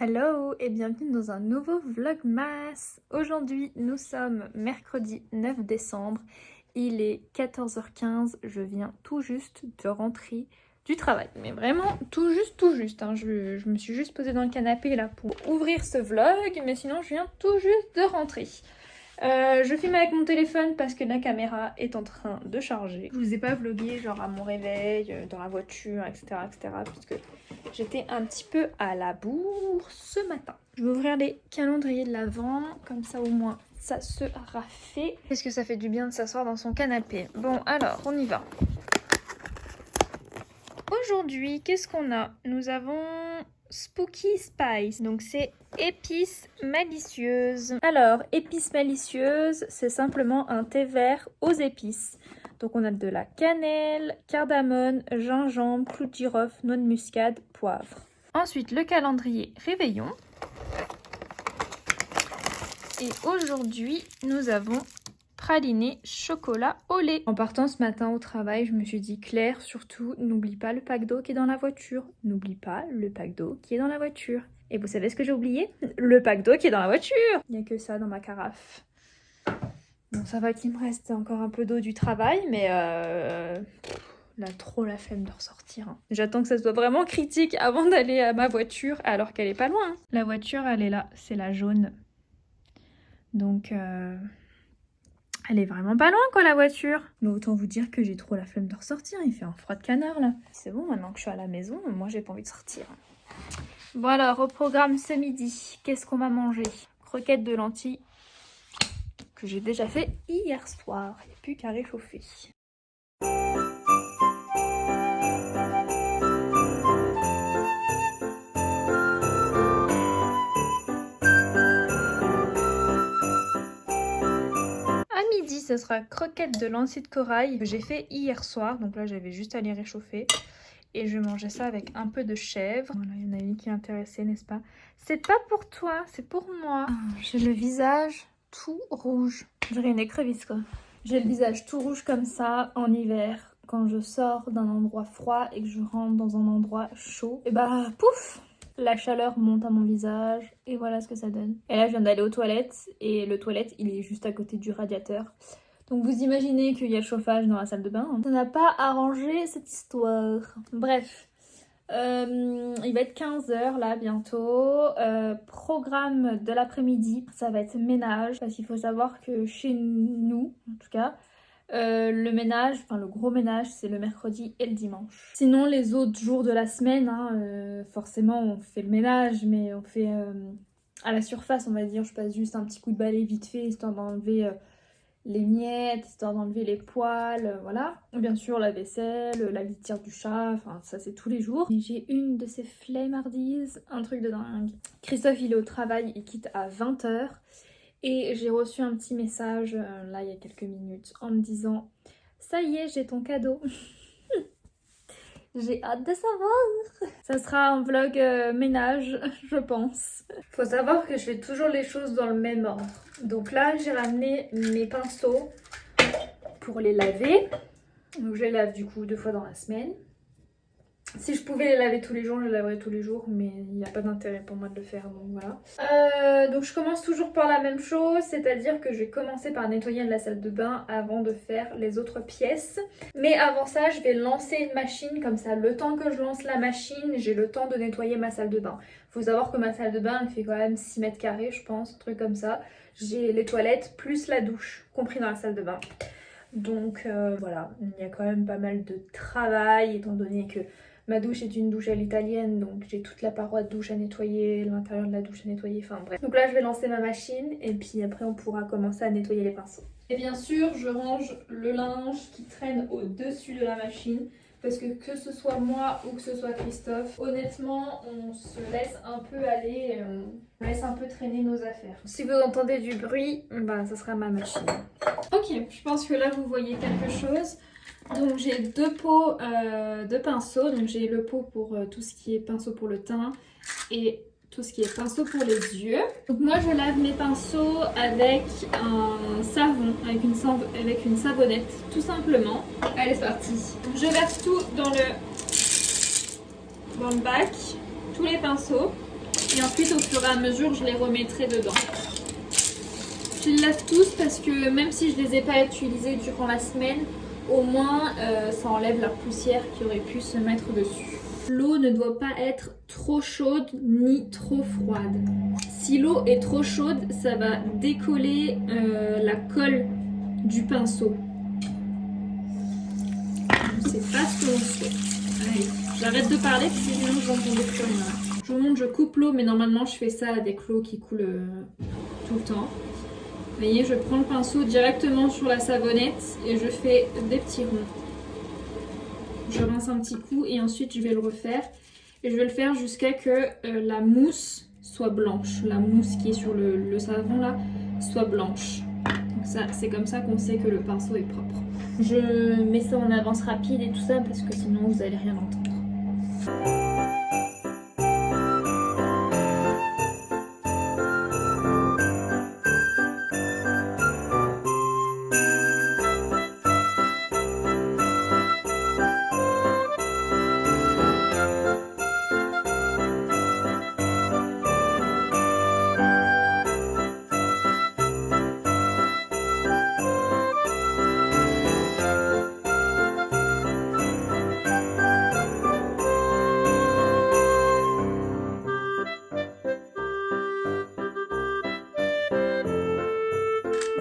Hello et bienvenue dans un nouveau vlogmas. Aujourd'hui nous sommes mercredi 9 décembre, il est 14h15, je viens tout juste de rentrer du travail. Mais vraiment tout juste, hein. Je me suis juste posée dans le canapé là pour ouvrir ce vlog, mais sinon je viens tout juste de rentrer. Je filme avec mon téléphone parce que la caméra est en train de charger. Je vous ai pas vlogué genre à mon réveil, dans la voiture, etc. puisque j'étais un petit peu à la bourre ce matin. Je vais ouvrir les calendriers de l'Avent, comme ça au moins ça sera fait. Est-ce que ça fait du bien de s'asseoir dans son canapé? Bon alors, on y va. Aujourd'hui, qu'est-ce qu'on a? Nous avons Spooky Spice, donc c'est épices malicieuses. Alors, épices malicieuses, c'est simplement un thé vert aux épices. Donc on a de la cannelle, cardamome, gingembre, clou de girofle, noix de muscade, poivre. Ensuite, le calendrier réveillon. Et aujourd'hui, nous avons praliné chocolat au lait. En partant ce matin au travail, je me suis dit Claire, surtout, n'oublie pas le pack d'eau qui est dans la voiture. N'oublie pas le pack d'eau qui est dans la voiture. Et vous savez ce que j'ai oublié? Le pack d'eau qui est dans la voiture. Il n'y a que ça dans ma carafe. Bon, ça va qu'il me reste encore un peu d'eau du travail, mais là, trop la flemme de ressortir. Hein. J'attends que ça soit vraiment critique avant d'aller à ma voiture, alors qu'elle est pas loin. Hein. La voiture, elle est là, c'est la jaune. Donc, elle est vraiment pas loin, quoi, la voiture. Mais autant vous dire que j'ai trop la flemme de ressortir. Il fait un froid de canard, là. C'est bon, maintenant que je suis à la maison, moi, j'ai pas envie de sortir. Bon, alors, au programme ce midi, qu'est-ce qu'on va manger? Croquettes de lentilles, que j'ai déjà fait hier soir. Il n'y a plus qu'à réchauffer. Midi, ce sera croquettes de lentilles de corail que j'ai fait hier soir. Donc là, j'avais juste à les réchauffer. Et je vais manger ça avec un peu de chèvre. Voilà, il y en a une qui est intéressée, n'est-ce pas? C'est pas pour toi, c'est pour moi. J'ai le visage tout rouge. J'aurais une écrevisse, quoi. J'ai le visage tout rouge comme ça en hiver. Quand je sors d'un endroit froid et que je rentre dans un endroit chaud, et bah pouf! La chaleur monte à mon visage et voilà ce que ça donne. Et là, je viens d'aller aux toilettes et le toilette, il est juste à côté du radiateur. Donc vous imaginez qu'il y a le chauffage dans la salle de bain. Ça n'a pas arrangé cette histoire. Bref, il va être 15h là bientôt. Programme de l'après-midi, ça va être ménage. Parce qu'il faut savoir que chez nous, en tout cas, le ménage, enfin le gros ménage, c'est le mercredi et le dimanche. Sinon les autres jours de la semaine, hein, forcément on fait le ménage, mais on fait à la surface, on va dire. Je passe juste un petit coup de balai vite fait, histoire d'enlever les miettes, histoire d'enlever les poils, voilà. Bien sûr la vaisselle, la litière du chat, enfin ça c'est tous les jours. Et j'ai une de ces flemmardises, un truc de dingue. Christophe il est au travail, il quitte à 20h. Et j'ai reçu un petit message, là il y a quelques minutes, en me disant « Ça y est, j'ai ton cadeau !» J'ai hâte de savoir. Ça sera un vlog ménage, je pense. Faut savoir que je fais toujours les choses dans le même ordre. Donc là, j'ai ramené mes pinceaux pour les laver. Donc je les lave du coup 2 fois dans la semaine. Si je pouvais les laver tous les jours, je les laverais tous les jours, mais il n'y a pas d'intérêt pour moi de le faire, donc voilà. Donc je commence toujours par la même chose, c'est-à-dire que je vais commencer par nettoyer la salle de bain avant de faire les autres pièces. Mais avant ça, je vais lancer une machine, comme ça, le temps que je lance la machine, j'ai le temps de nettoyer ma salle de bain. Faut savoir que ma salle de bain, elle fait quand même 6 mètres carrés, je pense, un truc comme ça. J'ai les toilettes plus la douche, compris dans la salle de bain. Donc voilà, il y a quand même pas mal de travail, étant donné que ma douche est une douche à l'italienne, donc j'ai toute la paroi de douche à nettoyer, l'intérieur de la douche à nettoyer, enfin bref. Donc là je vais lancer ma machine et puis après on pourra commencer à nettoyer les pinceaux. Et bien sûr je range le linge qui traîne au-dessus de la machine, parce que ce soit moi ou que ce soit Christophe, honnêtement on se laisse un peu aller, on laisse un peu traîner nos affaires. Si vous entendez du bruit, bah ça sera ma machine. Ok, je pense que là vous voyez quelque chose. Donc j'ai 2 pots de pinceaux, donc j'ai le pot pour tout ce qui est pinceau pour le teint et tout ce qui est pinceau pour les yeux. Donc moi je lave mes pinceaux avec un savon, avec une savonnette tout simplement. Allez c'est parti. Je verse tout dans le bac, tous les pinceaux. Et ensuite, au fur et à mesure, je les remettrai dedans. Je les lave tous parce que même si je ne les ai pas utilisés durant la semaine, au moins ça enlève la poussière qui aurait pu se mettre dessus. L'eau ne doit pas être trop chaude ni trop froide. Si l'eau est trop chaude, ça va décoller la colle du pinceau. C'est pas ce que l'on souhaite. Allez, j'arrête de parler parce que sinon je n'entendais plus rien. Je vous montre, je coupe l'eau, mais normalement je fais ça avec l'eau qui coule tout le temps. Vous voyez, je prends le pinceau directement sur la savonnette et je fais des petits ronds. Je rince un petit coup et ensuite je vais le refaire. Et je vais le faire jusqu'à que la mousse soit blanche. La mousse qui est sur le savon là soit blanche. Donc ça, c'est comme ça qu'on sait que le pinceau est propre. Je mets ça en avance rapide et tout ça parce que sinon vous n'allez rien entendre.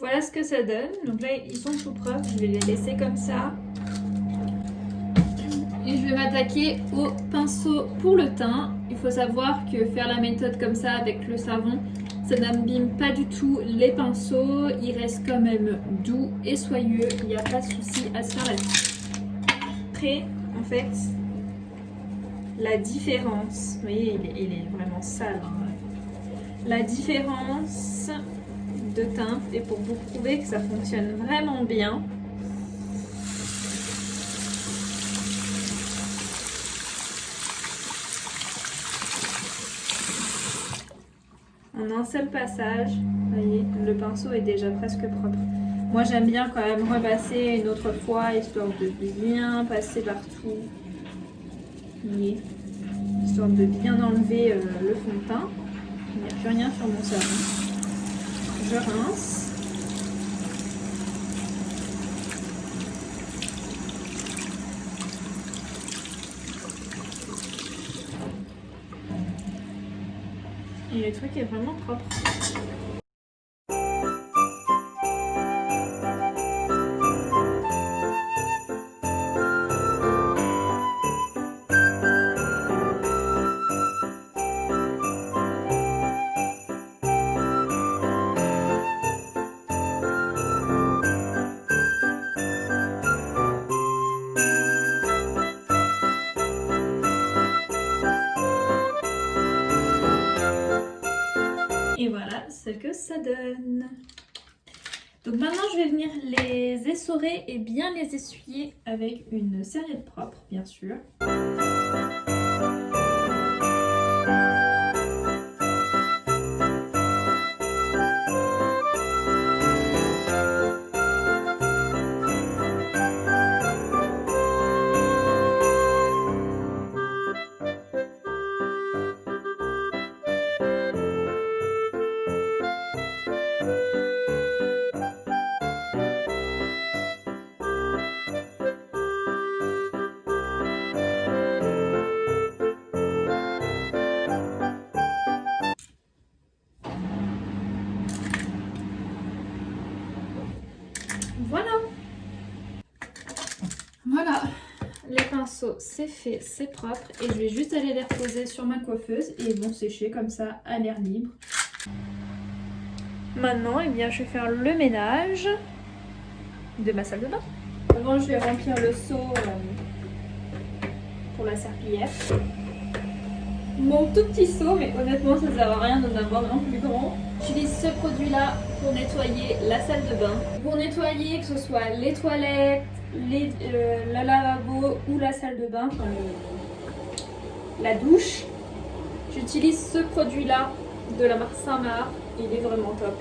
Voilà ce que ça donne. Donc là, ils sont tout propres. Je vais les laisser comme ça. Et je vais m'attaquer au pinceau pour le teint. Il faut savoir que faire la méthode comme ça avec le savon, ça n'abîme pas du tout les pinceaux. Ils restent quand même doux et soyeux. Il n'y a pas de souci à se faire là-dessus. Après, en fait, la différence, vous voyez, il est vraiment sale. Hein. La différence de teinte, et pour vous prouver que ça fonctionne vraiment bien, en un seul passage, vous voyez, le pinceau est déjà presque propre. Moi j'aime bien quand même repasser une autre fois, histoire de bien passer partout, vous voyez, histoire de bien enlever le fond de teint. Il n'y a plus rien sur mon savon. Je rince. Et le truc est vraiment propre. Et voilà ce que ça donne. Donc maintenant je vais venir les essorer et bien les essuyer avec une serviette propre bien sûr. Voilà, les pinceaux c'est fait, c'est propre et je vais juste aller les reposer sur ma coiffeuse et ils vont sécher comme ça à l'air libre. Maintenant, eh bien, je vais faire le ménage de ma salle de bain. Avant, je vais remplir le seau pour la serpillière. Mon tout petit seau, mais honnêtement ça ne sert à rien d'en avoir un plus grand. J'utilise ce produit là pour nettoyer la salle de bain. Pour nettoyer que ce soit les toilettes, le lavabo ou la salle de bain, enfin la douche, j'utilise ce produit là de la marque Saint-Marc, il est vraiment top.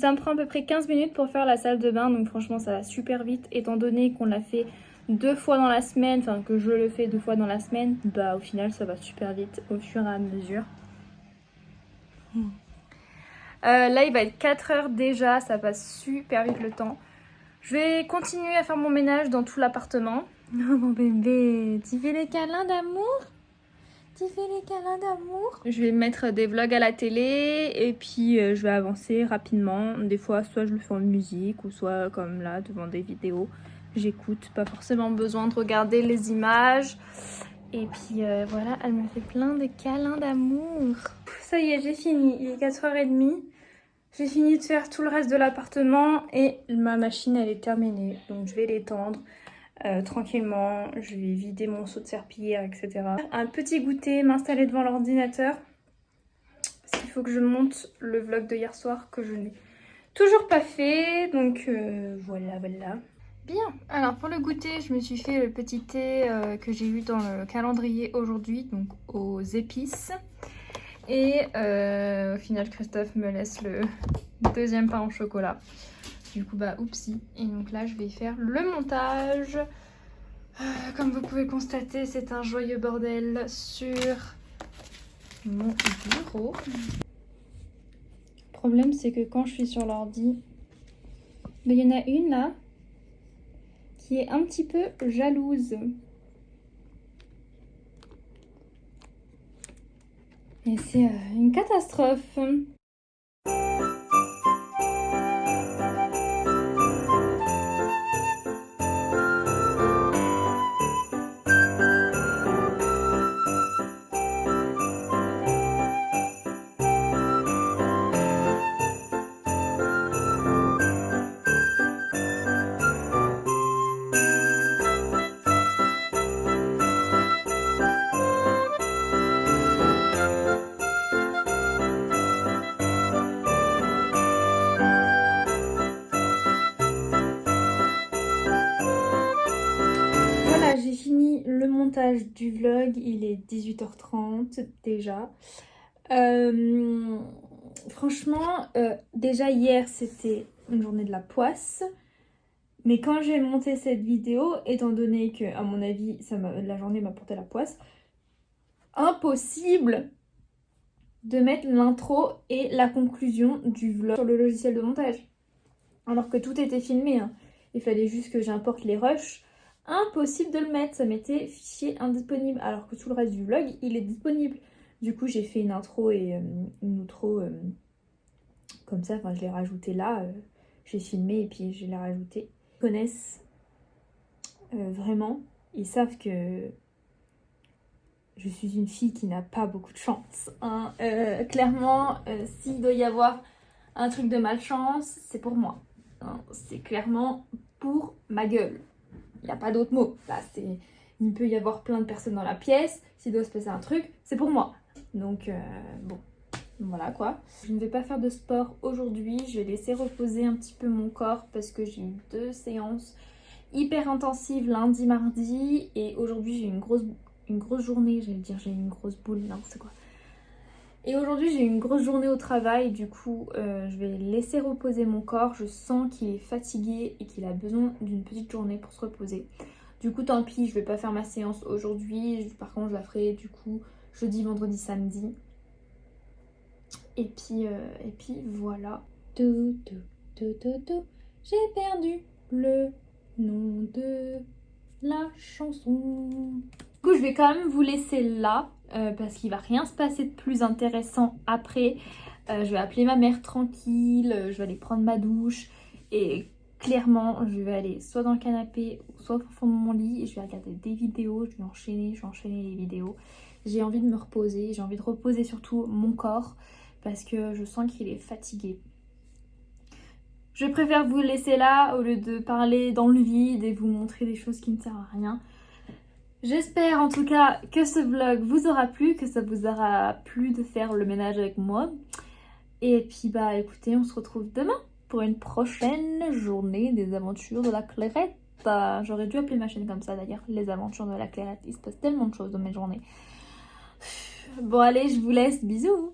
ça me prend à peu près 15 minutes pour faire la salle de bain, donc franchement ça va super vite étant donné qu'on l'a fait 2 fois dans la semaine, enfin que je le fais 2 fois dans la semaine, bah au final ça va super vite au fur et à mesure. Là il va être 4 heures déjà, ça passe super vite le temps. Je vais continuer à faire mon ménage dans tout l'appartement. Oh mon bébé, tu fais les câlins d'amour? Tu fais les câlins d'amour? Je vais mettre des vlogs à la télé et puis je vais avancer rapidement. Des fois soit je le fais en musique ou soit comme là devant des vidéos. J'écoute, pas forcément besoin de regarder les images. Et puis voilà, elle me fait plein de câlins d'amour. Ça y est, j'ai fini, il est 4h30. J'ai fini de faire tout le reste de l'appartement et ma machine elle est terminée. Donc je vais l'étendre tranquillement. Je vais vider mon seau de serpillière, etc. Un petit goûter, m'installer devant l'ordinateur. Parce qu'il faut que je monte le vlog de hier soir que je n'ai toujours pas fait. Donc voilà. Bien, alors pour le goûter, je me suis fait le petit thé que j'ai eu dans le calendrier aujourd'hui, donc aux épices. Et au final, Christophe me laisse le deuxième pain au chocolat. Du coup, bah, oupsie. Et donc là, je vais faire le montage. Comme vous pouvez constater, c'est un joyeux bordel sur mon bureau. Le problème, c'est que quand je suis sur l'ordi, il y en a une là qui est un petit peu jalouse. Et c'est une catastrophe. Voilà, j'ai fini le montage du vlog, il est 18h30 déjà. Franchement, déjà hier c'était une journée de la poisse. Mais quand j'ai monté cette vidéo, étant donné que à mon avis la journée m'a porté la poisse, impossible de mettre l'intro et la conclusion du vlog sur le logiciel de montage. Alors que tout était filmé, hein. Il fallait juste que j'importe les rushs. Impossible de le mettre, ça mettait fichier indisponible. Alors que tout le reste du vlog, il est disponible. Du coup, j'ai fait une intro et une outro comme ça. Enfin, je l'ai rajouté là. J'ai filmé et puis je l'ai rajouté. Ils connaissent vraiment. Ils savent que je suis une fille qui n'a pas beaucoup de chance, hein. Clairement, s'il doit y avoir un truc de malchance, c'est pour moi, hein. C'est clairement pour ma gueule. Il n'y a pas d'autre mot. Là, il peut y avoir plein de personnes dans la pièce. S'il doit se passer un truc, c'est pour moi. Donc, bon, voilà quoi. Je ne vais pas faire de sport aujourd'hui. Je vais laisser reposer un petit peu mon corps parce que j'ai eu 2 séances hyper intensives lundi, mardi. Et aujourd'hui, j'ai eu une grosse journée. J'allais dire, j'ai eu une grosse boule. Non, c'est quoi? Et aujourd'hui, j'ai eu une grosse journée au travail. Du coup, je vais laisser reposer mon corps. Je sens qu'il est fatigué et qu'il a besoin d'une petite journée pour se reposer. Du coup, tant pis, je vais pas faire ma séance aujourd'hui. Par contre, je la ferai du coup jeudi, vendredi, samedi. Et puis voilà. J'ai perdu le nom de la chanson. Du coup, je vais quand même vous laisser là parce qu'il va rien se passer de plus intéressant après. Je vais appeler ma mère tranquille, je vais aller prendre ma douche et clairement, je vais aller soit dans le canapé, soit au fond de mon lit et je vais regarder des vidéos, je vais enchaîner les vidéos. J'ai envie de me reposer, j'ai envie de reposer surtout mon corps parce que je sens qu'il est fatigué. Je préfère vous laisser là au lieu de parler dans le vide et vous montrer des choses qui ne servent à rien. J'espère en tout cas que ce vlog vous aura plu, que ça vous aura plu de faire le ménage avec moi. Et puis bah écoutez, on se retrouve demain pour une prochaine journée des aventures de la Clairette. J'aurais dû appeler ma chaîne comme ça d'ailleurs, les aventures de la Clairette. Il se passe tellement de choses dans mes journées. Bon allez, je vous laisse, bisous.